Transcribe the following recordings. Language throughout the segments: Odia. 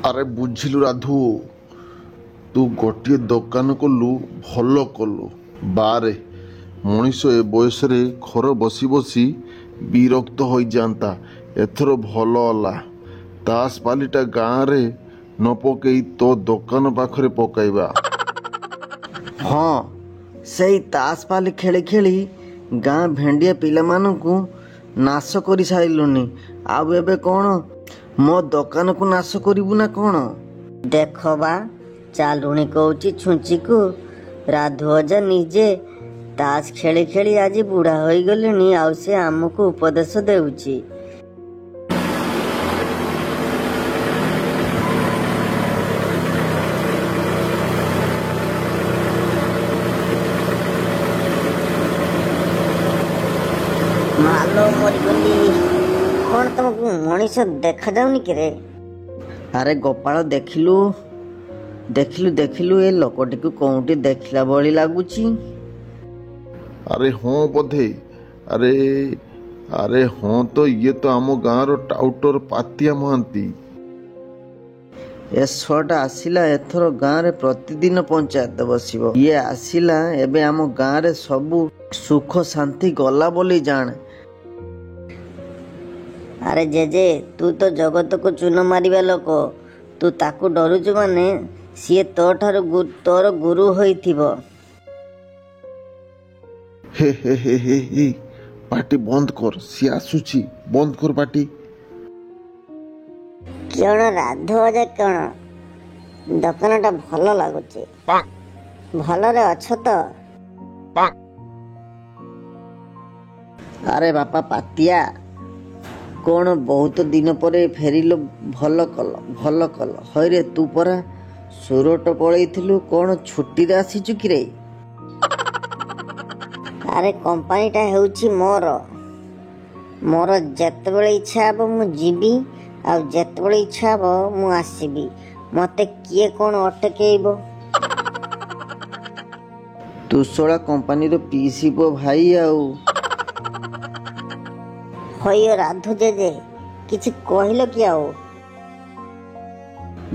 ଆରେ ବୁଝିଲୁ ରାଧୁ, ତୁ ଗୋଟିଏ ଦୋକାନ କଲୁ, ଭଲ କଲୁ। ବାରେ, ମଣିଷ ଏ ବୟସରେ ଘର ବସି ବସି ବିରକ୍ତ ହୋଇଯାଆନ୍ତା। ଏଥର ଭଲ ହେଲା, ତାସ ପାଲିଟା ଗାଁରେ ନ ପକେଇ ତୋ ଦୋକାନ ପାଖରେ ପକାଇବା। ହଁ, ସେଇ ତାସ ପାଲି ଖେଳି ଖେଳି ଗାଁ ଭେଣ୍ଡିଆ ପିଲାମାନଙ୍କୁ ନାଶ କରି ସାରିଲୁନି। ଆଉ ଏବେ କ'ଣ ମୋ ଦୋକାନକୁ ନାଶ କରିବୁ ନା କ'ଣ? ଦେଖ ବା, ଚାଲୁଣି କହୁଛି ଛୁଞ୍ଚିକୁ। ରାଧୁ ଅଜା ନିଜେ ତାସ ଖେଳି ଖେଳି ଆଜି ବୁଢ଼ା ହୋଇଗଲେଣି, ଆଉ ସେ ଆମକୁ ଉପଦେଶ ଦେଉଛି। ମାଲୋ ମରିଗଲି, କ'ଣ ତମକୁ ମଣିଷ ଦେଖାଯାଉନି କିରେ? ଆରେ ଗୋପାଳ, ଦେଖିଲୁ ଦେଖିଲୁ ଦେଖିଲୁ ଏ ଲୋକଟିକୁ କୋଉଠି ଦେଖିଲା ଭଳି ଲାଗୁଛି। ଆରେ ହଁ ବୋଧେ। ଆରେ ଆରେ ହଁ ତ, ଇଏ ତ ଆମ ଗାଁର ଟାଉଟର ପାତିଆ ମହାନ୍ତି। ଏ ଛୁଆଟା ଆସିଲା, ଏଥର ଗାଁରେ ପ୍ରତିଦିନ ପଞ୍ଚାୟତ ବସିବ। ଇଏ ଆସିଲା, ଏବେ ଆମ ଗାଁରେ ସବୁ ସୁଖ ଶାନ୍ତି ଗଲା ବୋଲି ଜାଣ। ଆରେ ଜେଜେ, ତୁ ତ ଜଗତକୁ ଚୂନ ମାରିବା ଲୋକ। ତୁ ତାକୁ ଡରୁଛୁ ମାନେ ସିଏ ତୋର ଗୁରୁ ହୋଇଥିବ। ହେ ହେ ହେ ହେ ହେ, ପାଟି ବନ୍ଦ କର, ସିଏ ଆସୁଛି, ବନ୍ଦ କର ପାଟି। କ'ଣ ରାଧୁ ଅଜା, କ'ଣ ଦୋକାନଟା ଭଲ ଲାଗୁଛି? ଭଲରେ ଅଛ ତ? ଆରେ ବାପା ପାତିଆ, କ'ଣ ବହୁତ ଦିନ ପରେ ଫେରିଲ? ଭଲ କଲ। ହଇରେ, ତୁ ପରା ସୁରଟ ପଳେଇଥିଲୁ, କ'ଣ ଛୁଟିରେ ଆସିଛୁ କିରେ? ଆରେ କମ୍ପାନୀଟା ହେଉଛି ମୋର ଯେତେବେଳେ ଇଚ୍ଛା ହେବ ମୁଁ ଯିବି, ଆଉ ଯେତେବେଳେ ଇଚ୍ଛା ହେବ ମୁଁ ଆସିବି। ମୋତେ କିଏ କ'ଣ ଅଟକେଇବ? ତୁ ଶଳା କମ୍ପାନୀର ପିଇସି ପୁଅ ଭାଇ ଆଉ। ହଇଓ ରାଧୁ ଜେଜେ, କିଛି କହିଲ କି ଆଉ?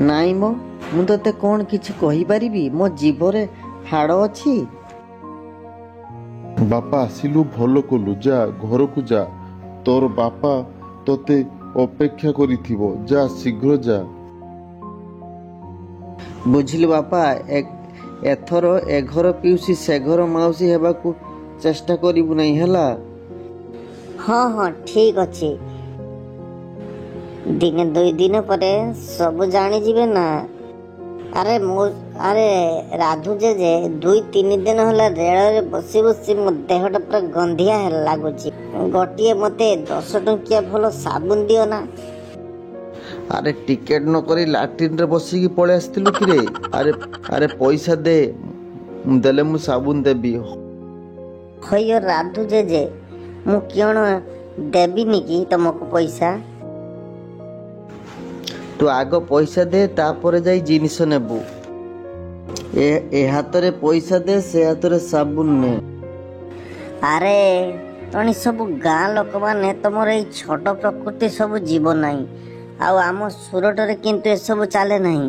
ନାଇଁ ମ, ମୁଁ ତତେ କ'ଣ କିଛି କହିପାରିବି? ମୋ ଜିଭରେ ହାଡ଼ ଅଛି। ବାପା ଆସିଲୁ, ଭଲ କଲୁ। ଯା ଘରକୁ ଯା, ତୋର ବାପା ତୋତେ ଅପେକ୍ଷା କରିଥିବ। ଯା, ଶୀଘ୍ର ଯା। ବୁଝିଲୁ ବାପା, ଏଥର ଏ ଘର ପିଉସୀ ସେ ଘର ମାଉସୀ ହେବାକୁ ଚେଷ୍ଟା କରିବୁ ନାହିଁ, ହେଲା? ହଁ, ଠିକ୍ ଅଛି। ଦିନେ ଦୁଇ ଦିନ ପରେ ସବୁ ଜାଣିଯିବେ ନା। ଆରେ ରାଧୁ ଜେଜେ, 2-3 ଦିନ ହେଲା ରେଳରେ ବସି ବସି ମୋ ଦେହଟା ପୁରା ଗନ୍ଧିଆ ଲାଗୁଛି। ଗୋଟିଏ ମୋତେ 10 ଟଙ୍କିଆ ଭଲ ସାବୁନ ଦିଅ ନା। ଆରେ ଟିକେଟ ନ କରି ଲାଟ୍ରିନରେ ବସିକି ପଳେଇ ଆସିଥିଲୁ କିରେ? ଆରେ ପଇସା ଦେ, ଦେଲେ ମୁଁ ସାବୁନ ଦେବି। ହଇଓ ରାଧୁ ଜେଜେ, ମୁଁ କ'ଣ ଦେବିନି କି ତମକୁ ପଇସା? ତୁ ଆଗ ପଇସା ଦେ, ତାପରେ ଯାଇ ଜିନିଷ ନେବୁ। ଏ ହାତରେ ପଇସା ଦେ, ସେ ହାତରେ ସାବୁନ ନେ। ଆରେ ତଣି ସବୁ ଗାଁ ଲୋକମାନେ ତମର ଏଇ ଛୋଟ ପ୍ରକୃତି ସବୁ ଯିବ ନାହିଁ। ଆଉ ଆମ ସୁରଟରେ କିନ୍ତୁ ଏସବୁ ଚାଲେ ନାହିଁ।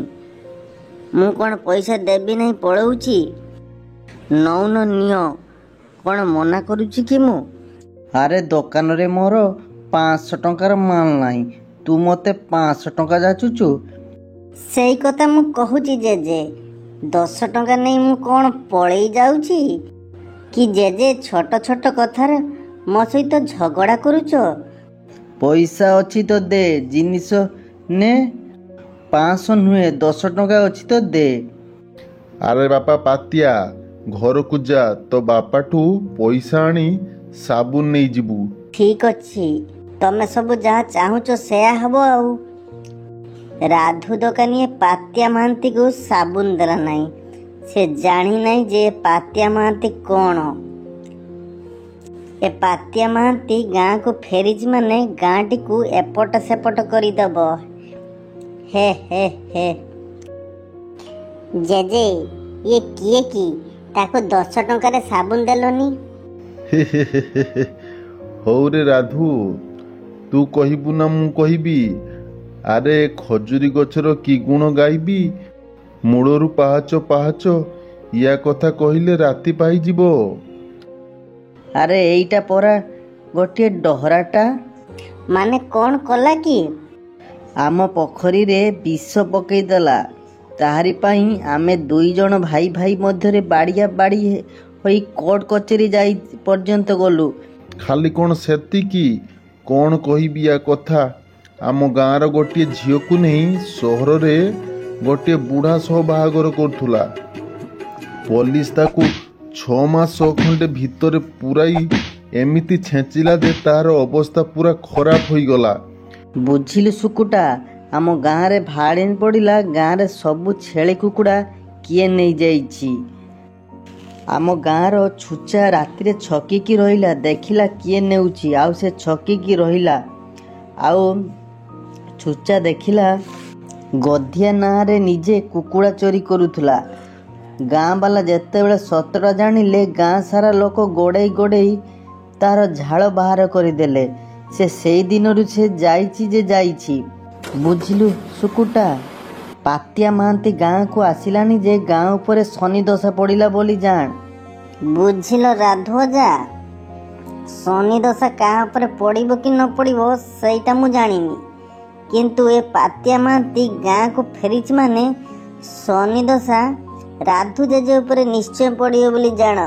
ମୁଁ କ'ଣ ପଇସା ଦେବି ନାହିଁ ପଳଉଛି? ନଉନ ନିଅ, କ'ଣ ମନା କରୁଛି କି ମୁଁ? ଆରେ ଦୋକାନରେ ମୋର 500 ଟଙ୍କାର ମାଲ ନାହିଁ, ତୁ ମୋତେ 500 ଟଙ୍କା ଯାଚୁଛୁ? ସେଇ କଥା ମୁଁ କହୁଛି ଜେଜେ। 10 ଟଙ୍କା ନେଇ ମୁଁ କ'ଣ ପଳେଇ ଯାଉଛି କି ଜେଜେ? ଛୋଟ ଛୋଟ କଥାରେ ମୋ ସହିତ ଝଗଡ଼ା କରୁଛ? ପଇସା ଅଛି ତ ଦେ, ଜିନିଷ ନେ। 500 ନୁହେଁ, 10 ଟଙ୍କା ଅଛି ତ ଦେ। ଆରେ ବାପା ପାତିଆ, ଘରକୁ ଯା, ତୋ ବାପାଠୁ ପଇସା ଆଣି ସାବୁନ ନେଇଯିବୁ। ଠିକ୍ ଅଛି, ତମେ ସବୁ ଯାହା ଚାହୁଁଛ ସେୟା ହବ। ଆଉ ରାଧୁ ଦୋକାନୀ ପାତିଆ ମହାନ୍ତିକୁ ସାବୁନ ଦେଲା ନାହିଁ। ସେ ଜାଣି ନାହିଁ ଯେ ପାତିଆ ମହାନ୍ତି କ'ଣ। ଏ ପାତିଆ ମହାନ୍ତି ଗାଁକୁ ଫେରିଛି ମାନେ ଗାଁଟିକୁ ଏପଟ ସେପଟ କରିଦେବ। ହେ ହେ ହେ। ଜେଜେ, ଇଏ କିଏ କି? ତାକୁ 10 ଟଙ୍କାରେ ସାବୁନ ଦେଲନି? ହଉରେ ରାଧୁ, ତୁ କହିବୁ ନା ମୁଁ କହିବି? ଆରେ ଖଜୁରୀ ଗଛର କି ଗୁଣ ଗାଇବି, ମୂଳରୁ ପାହାଚ ପାହାଚ, ୟା କଥା କହିଲେ ରାତି ପାଇଯିବ। ଆରେ ଏଇଟା ପରା ଗୋଟିଏ ଡହରାଟା। ମାନେ କ'ଣ କଲା କି? ଆମ ପୋଖରୀରେ ବିଷ ପକେଇଦେଲା। ତାହାରି ପାଇଁ ଆମେ 2 ଜଣ ଭାଇ ଭାଇ ମଧ୍ୟରେ ବାଡ଼ିଆ ବାଡ଼ି ହୋଇ କୋର୍ଟ କଚେରୀ ଯାଇ ପର୍ଯ୍ୟନ୍ତ ଗଲୁ। ଖାଲି କ'ଣ ସେତିକି? କ'ଣ କହିବି ୟା କଥା। ଆମ ଗାଁର ଗୋଟିଏ ଝିଅକୁ ନେଇ ସହରରେ ଗୋଟିଏ ବୁଢ଼ା ସହ ବାହାଘର କରୁଥିଲା। ପୋଲିସ ତାକୁ 6 ମାସ ଖଣ୍ଡେ ଭିତରେ ପୁରାଇ ଏମିତି ଛେଚିଲା ଯେ ତାର ଅବସ୍ଥା ପୁରା ଖରାପ ହୋଇଗଲା। ବୁଝିଲୁ ଶୁକୁଟା, ଆମ ଗାଁରେ ଭାଡ଼ିନ୍ ପଡ଼ିଲା। ଗାଁରେ ସବୁ ଛେଳି କୁକୁଡ଼ା କିଏ ନେଇଯାଇଛି। ଆମ ଗାଁର ଛୁଚା ରାତିରେ ଛକିକି ରହିଲା, ଦେଖିଲା କିଏ ନେଉଛି। ଆଉ ସେ ଛକିକି ରହିଲା। ଆଉ ଛୁଚା ଦେଖିଲା ଗଧିଆ ନାଁରେ ନିଜେ କୁକୁଡ଼ା ଚୋରି କରୁଥିଲା। ଗାଁ ବାଲା ଯେତେବେଳେ ସତଟା ଜାଣିଲେ, ଗାଁ ସାରା ଲୋକ ଗୋଡ଼େଇ ଗୋଡ଼େଇ ତାର ଝାଳ ବାହାର କରିଦେଲେ। ସେଇ ଦିନରୁ ସେ ଯାଇଛି ଯେ ଯାଇଛି। ବୁଝିଲୁ ଶୁକୁଟା, ପାତିଆ ମହାନ୍ତି ଗାଁକୁ ଆସିଲାନି ଯେ ଗାଁ ଉପରେ ଶନି ଦଶା ପଡ଼ିଲା ବୋଲି ଜାଣ। ବୁଝିଲ ରାଧୁ ଅଜା, ଶନି ଦଶା କାହା ଉପରେ ପଡ଼ିବ କି ନ ପଡ଼ିବ ସେଇଟା ମୁଁ ଜାଣିନି, କିନ୍ତୁ ଏ ପାତିଆ ମହାନ୍ତି ଗାଁକୁ ଫେରିଛି ମାନେ ଶନି ଦଶା ରାଧୁ ଜେଜେ ଉପରେ ନିଶ୍ଚୟ ପଡ଼ିବ ବୋଲି ଜାଣ।